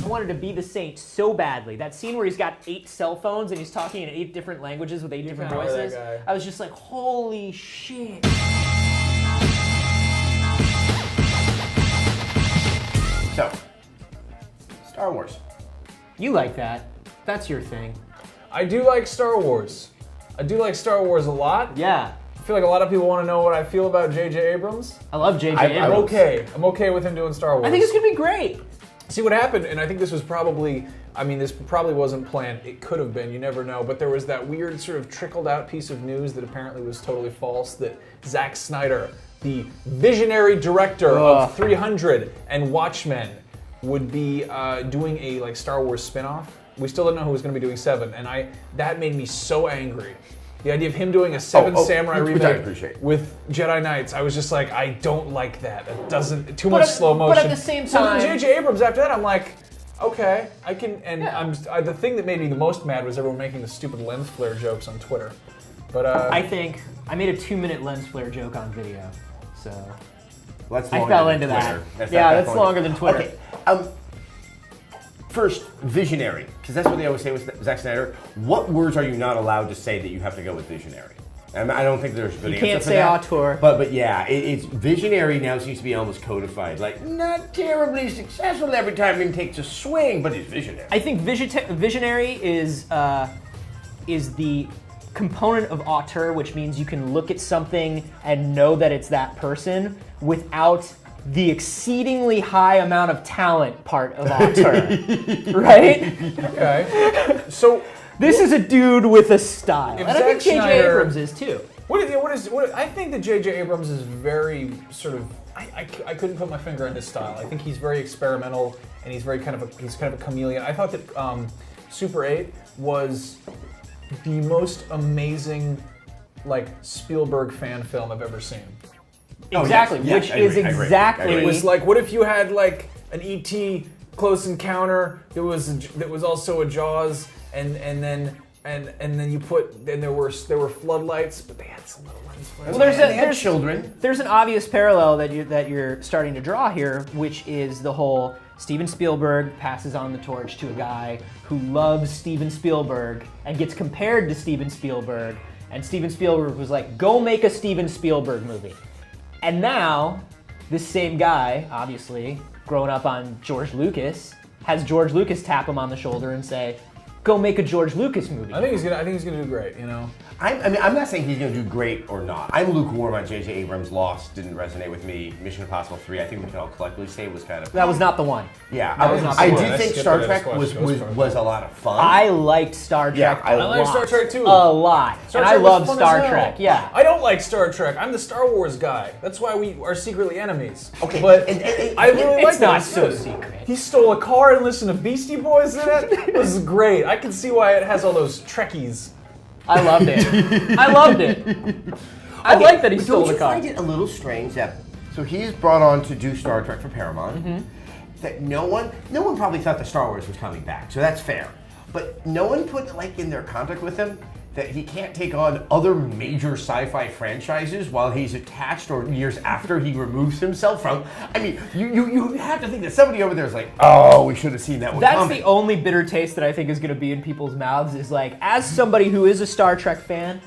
wanted to be the Saint so badly. That scene where he's got 8 cell phones and he's talking in 8 different languages with 8 different voices. I was just like, holy shit. So, Star Wars. You like that. That's your thing. I do like Star Wars. I do like Star Wars a lot. Yeah. I feel like a lot of people want to know what I feel about J.J. Abrams. I love J.J. Abrams. I'm okay. I'm okay with him doing Star Wars. I think it's going to be great. See what happened, and I think this was probably, I mean, this probably wasn't planned. It could have been, you never know. But there was that weird sort of trickled out piece of news that apparently was totally false, that Zack Snyder, the visionary director of 300 and Watchmen, would be doing a like Star Wars spin-off. We still don't know who was going to be doing 7, and that made me so angry. The idea of him doing a 7 Samurai remake with Jedi Knights, I was just like, I don't like that. It doesn't, too much slow motion. But at the same time, so J.J. Abrams, after that, I'm like, okay, I can, and the thing that made me the most mad was everyone making the stupid lens flare jokes on Twitter. But I think I made a 2-minute lens flare joke on video, so I fell into that. That's longer than Twitter. Okay. First, visionary, because that's what they always say with Zack Snyder. What words are you not allowed to say that you have to go with visionary? I don't think there's a good answer for that. You can't say auteur. But yeah, it's visionary now seems to be almost codified. Like, not terribly successful every time he takes a swing, but he's visionary. I think visionary is the component of auteur, which means you can look at something and know that it's that person without the exceedingly high amount of talent part of auteur, right? Okay. So this is a dude with a style, and I think J.J. Abrams is too. I think that J.J. Abrams is very sort of. I couldn't put my finger on his style. I think he's very experimental, and he's kind of a chameleon. I thought that Super 8 was the most amazing, like, Spielberg fan film I've ever seen. Exactly, which is exactly. It was like, what if you had like an E.T. Close Encounter that was also a Jaws, and then you put, then there were floodlights, but they had some little lens flares. Well, there's children. There's an obvious parallel that you're starting to draw here, which is the whole Steven Spielberg passes on the torch to a guy who loves Steven Spielberg and gets compared to Steven Spielberg, and Steven Spielberg was like, go make a Steven Spielberg movie. And now, this same guy, obviously, growing up on George Lucas, has George Lucas tap him on the shoulder and say, go make a George Lucas movie. I think he's gonna do great, you know? I'm not saying he's going to do great or not. I'm lukewarm on J.J. Abrams. Lost didn't resonate with me. Mission Impossible 3, I think we can all collectively say was kind of... That was not the one. Yeah, I do think Star Trek was a lot of fun. I liked Star Trek. Yeah, I like Star Trek too. A lot. And I love Star Trek, yeah. I don't like Star Trek. I'm the Star Wars guy. That's why we are secretly enemies. Okay, but I really like it. It's not so secret. He stole a car and listened to Beastie Boys in it. It was great. I can see why it has all those Trekkies. I loved it. I loved it. I like that he stole the car. Don't you find it a little strange that, so he's brought on to do Star Trek for Paramount, that no one probably thought that Star Wars was coming back, so that's fair. But no one put like in their contract with him that he can't take on other major sci-fi franchises while he's attached or years after he removes himself from. I mean, you have to think that somebody over there is like, oh, we should have seen that one coming. That's the only bitter taste that I think is going to be in people's mouths is like, as somebody who is a Star Trek fan,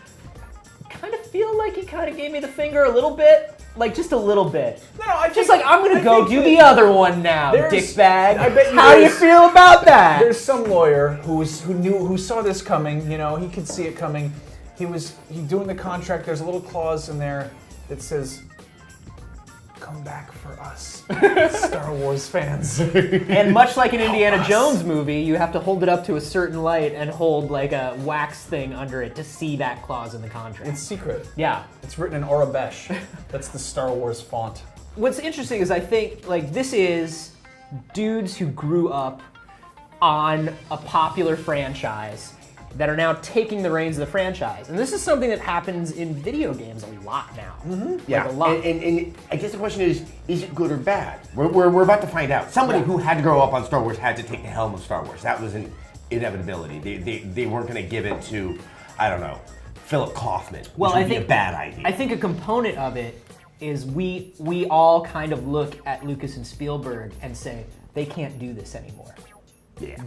I kind of feel like he kind of gave me the finger a little bit. Like, just a little bit. No, I think, just like, I'm going to go do the other one now, dickbag. I bet you How do you feel about that? There's some lawyer who saw this coming, you know, he could see it coming. He's doing the contract, there's a little clause in there that says, come back for us, Star Wars fans. And much like an Indiana Jones movie, you have to hold it up to a certain light and hold like a wax thing under it to see that clause in the contract. It's secret. Yeah. It's written in Arabesh. That's the Star Wars font. What's interesting is I think like this is dudes who grew up on a popular franchise that are now taking the reins of the franchise. And this is something that happens in video games a lot now. Yeah, like a lot. And I guess the question is it good or bad? We're about to find out. Somebody who had to grow up on Star Wars had to take the helm of Star Wars. That was an inevitability. They weren't going to give it to, I don't know, Philip Kaufman, which would be a bad idea. I think a component of it is we all kind of look at Lucas and Spielberg and say, they can't do this anymore.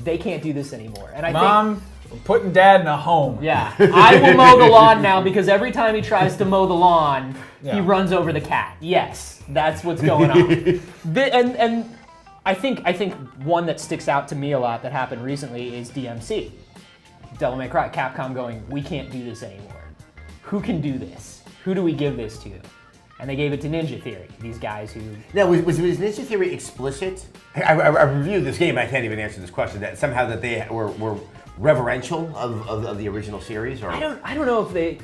They can't do this anymore. And I Mom, we're putting Dad in a home. Yeah, I will mow the lawn now because every time he tries to mow the lawn, he runs over the cat. Yes, that's what's going on. And I think one that sticks out to me a lot that happened recently is DMC, Devil May Cry. Capcom going, we can't do this anymore. Who can do this? Who do we give this to? And they gave it to Ninja Theory, these guys who... Now, was Ninja Theory explicit? I reviewed this game, I can't even answer this question, that somehow that they were reverential of the original series? Or? I don't know if they...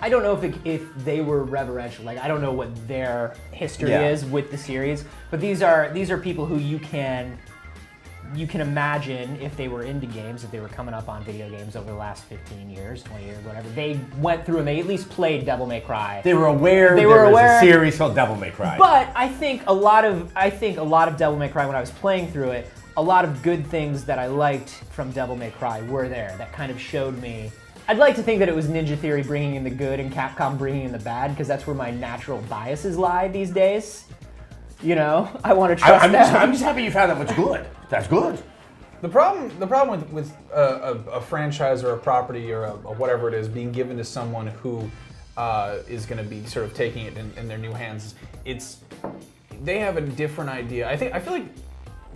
I don't know if they were reverential. Like, I don't know what their history is with the series, but these are people who you can imagine if they were into games, if they were coming up on video games over the last 15 years, 20 years, whatever. They went through and they at least played Devil May Cry. They were aware there was a series called Devil May Cry. But I think a lot of Devil May Cry, when I was playing through it, a lot of good things that I liked from Devil May Cry were there. That kind of showed me. I'd like to think that it was Ninja Theory bringing in the good and Capcom bringing in the bad, because that's where my natural biases lie these days. You know, I want to trust them. I'm just happy you found that much good. That's good. The problem with a franchise or a property or whatever it is being given to someone who is going to be sort of taking it in their new hands, they have a different idea. I feel like,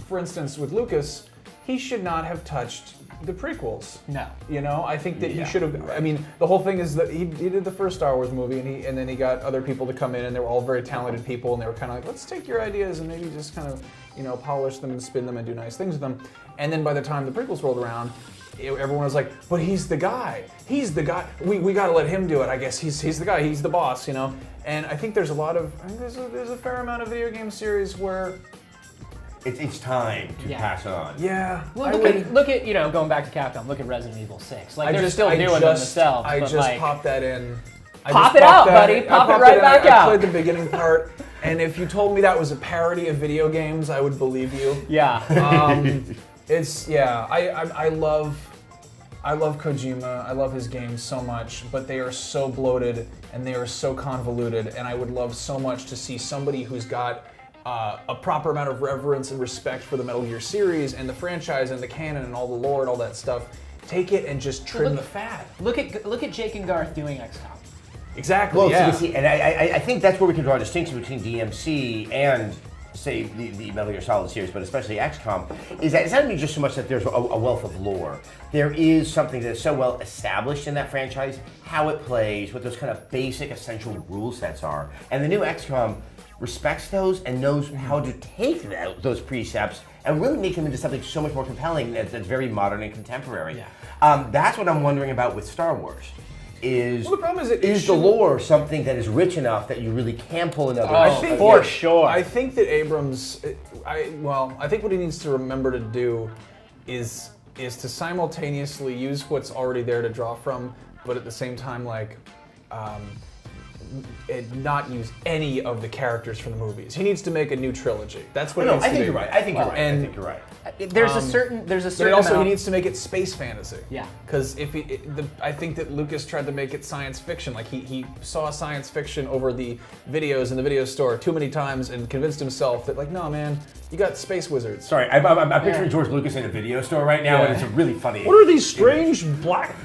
for instance, with Lucas, he should not have touched the prequels. No. You know, I think that he should have. I mean, the whole thing is that he did the first Star Wars movie, and then he got other people to come in, and they were all very talented people, and they were kind of like, let's take your ideas and maybe just kind of, you know, polish them and spin them and do nice things with them. And then by the time the prequels rolled around, everyone was like, but he's the guy. He's the guy. We got to let him do it. I guess he's the guy. He's the boss. You know. And I think there's a fair amount of video game series where. It's time to pass on. Yeah. Well, look at you know, going back to Capcom. Look at Resident Evil 6. Like they're still doing them themselves. I just like, popped that in. Pop it out, buddy. Pop it right back out. I played the beginning part, and if you told me that was a parody of video games, I would believe you. Yeah. I love Kojima. I love his games so much, but they are so bloated and they are so convoluted. And I would love so much to see somebody who's got a proper amount of reverence and respect for the Metal Gear series and the franchise and the canon and all the lore and all that stuff. Take it and just trim the fat. Look at Jake and Garth doing XCOM. Exactly. Well, yeah. see, and I think that's where we can draw a distinction between DMC and, say, the Metal Gear Solid series, but especially XCOM, is that it's not just so much that there's a wealth of lore. There is something that is so well established in that franchise, how it plays, what those kind of basic, essential rule sets are. And the new XCOM respects those and knows how to take those precepts and really make them into something so much more compelling that's very modern and contemporary. Yeah. That's what I'm wondering about with Star Wars. Well, the problem is the lore something that is rich enough that you really can pull another? Sure. I think that Abrams, I think what he needs to remember to do is to simultaneously use what's already there to draw from, but at the same time, like, not use any of the characters from the movies. He needs to make a new trilogy. That's what. I think you're right. I think you're right. There's a certain. But also, he needs to make it space fantasy. Yeah. Because I think that Lucas tried to make it science fiction. Like he saw science fiction over the videos in the video store too many times and convinced himself that, like, no, man, you got space wizards. Sorry, I'm picturing George Lucas in a video store right now, and it's a really funny. What are these strange black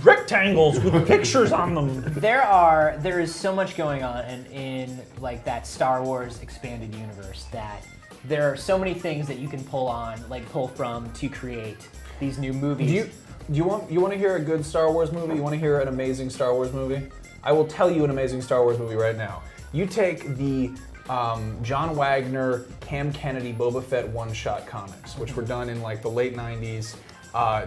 rectangles with pictures on them? There is so much going on in like that Star Wars expanded universe that there are so many things that you can pull from to create these new movies. You want to hear a good Star Wars movie? You want to hear an amazing Star Wars movie? I will tell you an amazing Star Wars movie right now. You take the John Wagner, Cam Kennedy, Boba Fett one-shot comics, which were done in like the late 90s.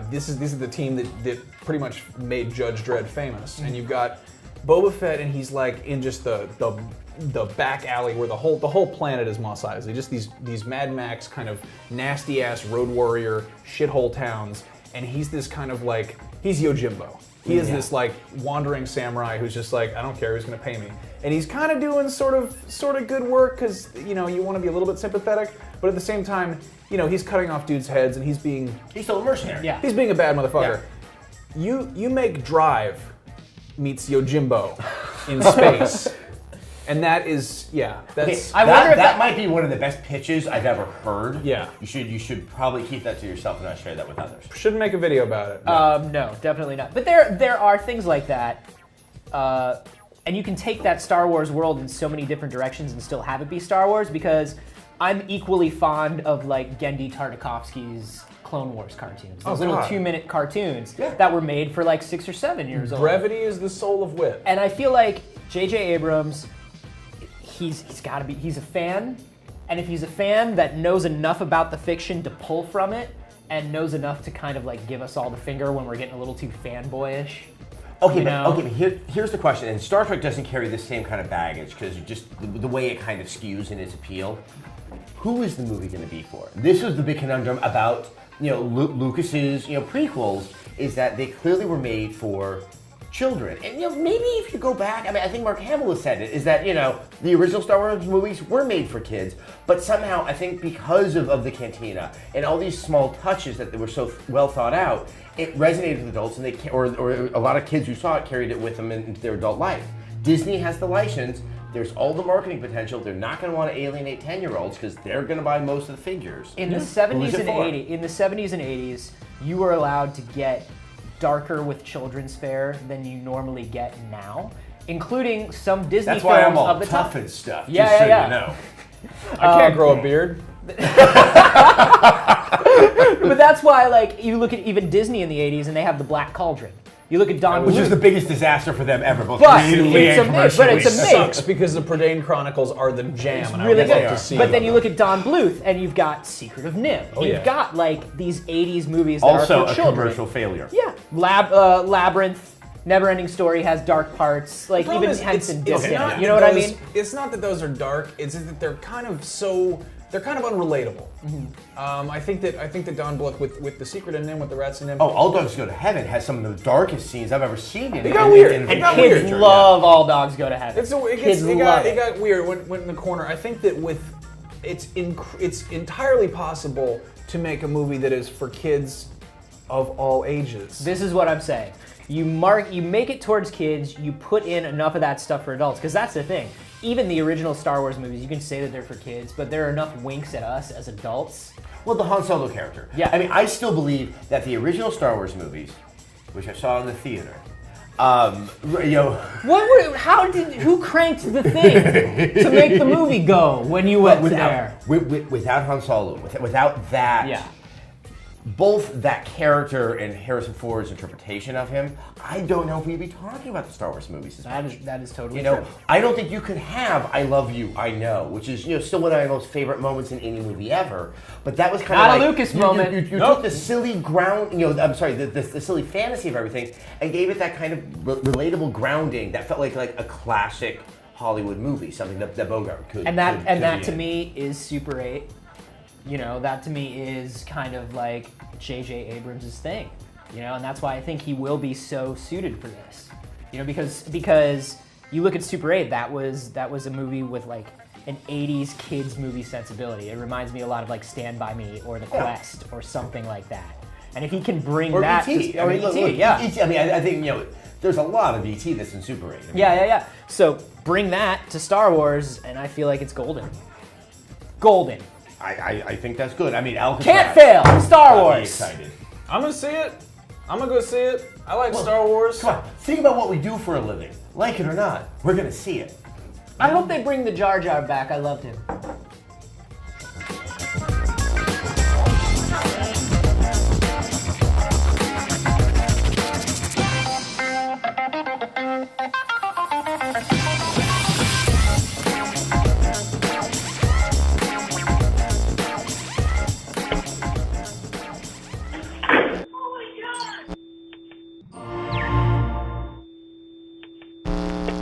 This is the team that pretty much made Judge Dredd famous, and you've got Boba Fett, and he's like in just the back alley where the whole planet is Mos Eisley, just these Mad Max kind of nasty ass road warrior shithole towns, and he's this kind of like he's Yojimbo. He is this like wandering samurai who's just like, I don't care who's gonna pay me, and he's kind of doing sort of good work because you want to be a little bit sympathetic, but at the same time, he's cutting off dudes' heads and he's still a mercenary. Yeah. He's being a bad motherfucker. Yeah. You make Drive meets Yojimbo in space, And that is, yeah, that's... I wonder if that might be one of the best pitches I've ever heard. Yeah. You should probably keep that to yourself and not share that with others. Shouldn't make a video about it. No, definitely not. But there are things like that, and you can take that Star Wars world in so many different directions and still have it be Star Wars, because I'm equally fond of like Genndy Tartakovsky's Clone Wars cartoons. Those little 2-minute cartoons that were made for like 6 or 7 years old. Brevity is the soul of wit. And I feel like J.J. Abrams, he's a fan, and if he's a fan that knows enough about the fiction to pull from it, and knows enough to kind of like give us all the finger when we're getting a little too fanboyish. Okay, but here's the question, and Star Trek doesn't carry the same kind of baggage because just the way it kind of skews in its appeal. Who is the movie going to be for? This was the big conundrum about Lucas's prequels, is that they clearly were made for children. And maybe if you go back, I think Mark Hamill has said it, is that the original Star Wars movies were made for kids, but somehow I think because of the Cantina and all these small touches that they were so well thought out, it resonated with adults, and or a lot of kids who saw it carried it with them into their adult life. Disney has the license. There's all the marketing potential. They're not going to want to alienate 10-year-olds because they're going to buy most of the figures. In the 70s and 80s, you were allowed to get darker with children's fare than you normally get now, including some Disney films why I'm all of the tough time. and stuff. Yeah, just so yeah. you know. I can't grow a beard. But that's why, like, you look at even Disney in the 80s, and they have the Black Cauldron. You look at Don Which Bluth. is the biggest disaster for them ever, both But creatively it's and a commercially. but it's a Sucks because the Prydain Chronicles are the jam, and really I would good. love to see But them. then you look at Don Bluth, and you've got Secret of NIMH. Oh, You've yeah. got like these 80s movies that Also are for a children. commercial failure. Yeah, Labyrinth, Neverending Story has dark parts. Like The problem even is, Henson it's did not it. You know what I those- mean? It's not that those are dark. It's that they're kind of unrelatable. I think that Don Bluth with the Secret of NIMH, with the Rats and NIMH. Oh, All Dogs Go to Heaven has some of the darkest scenes I've ever seen. It got weird. It got weird. Kids love All Dogs Go to Heaven. It got weird when went in the corner. I think that it's entirely possible to make a movie that is for kids of all ages. This is what I'm saying. You make it towards kids, you put in enough of that stuff for adults, because that's the thing. Even the original Star Wars movies, you can say that they're for kids, but there are enough winks at us as adults. Well, the Han Solo character. Yeah. I still believe that the original Star Wars movies, which I saw in the theater, Who cranked the thing to make the movie go when you went there? Without Han Solo, without that, Yeah. both that character and Harrison Ford's interpretation of him, I don't know if we'd be talking about the Star Wars movies. That is totally true. I don't think you could have "I Love You, I Know," which is still one of my most favorite moments in any movie ever. But that was kind Not of a like, Lucas moment. You Nope. took the silly ground, the silly fantasy of everything, and gave it that kind of relatable grounding that felt like a classic Hollywood movie, something that Bogart could. And that be to in. me is Super 8. That to me is kind of like J.J. Abrams' thing. And that's why I think he will be so suited for this. Because you look at Super 8, that was a movie with like an 80s kids movie sensibility. It reminds me a lot of like Stand By Me or The Quest or something like that. And if he can bring that E.T. to E.T., yeah. E.T. I think there's a lot of E.T. that's in Super 8. Yeah. So bring that to Star Wars, and I feel like it's golden. Golden. I think that's good. Alcatraz. Can't fail. Star Got me Wars. excited. I'm gonna see it. I'm gonna go see it. I like Star Wars. Come on, think about what we do for a living. Like it or not, we're gonna see it. I hope they bring the Jar Jar back. I loved him.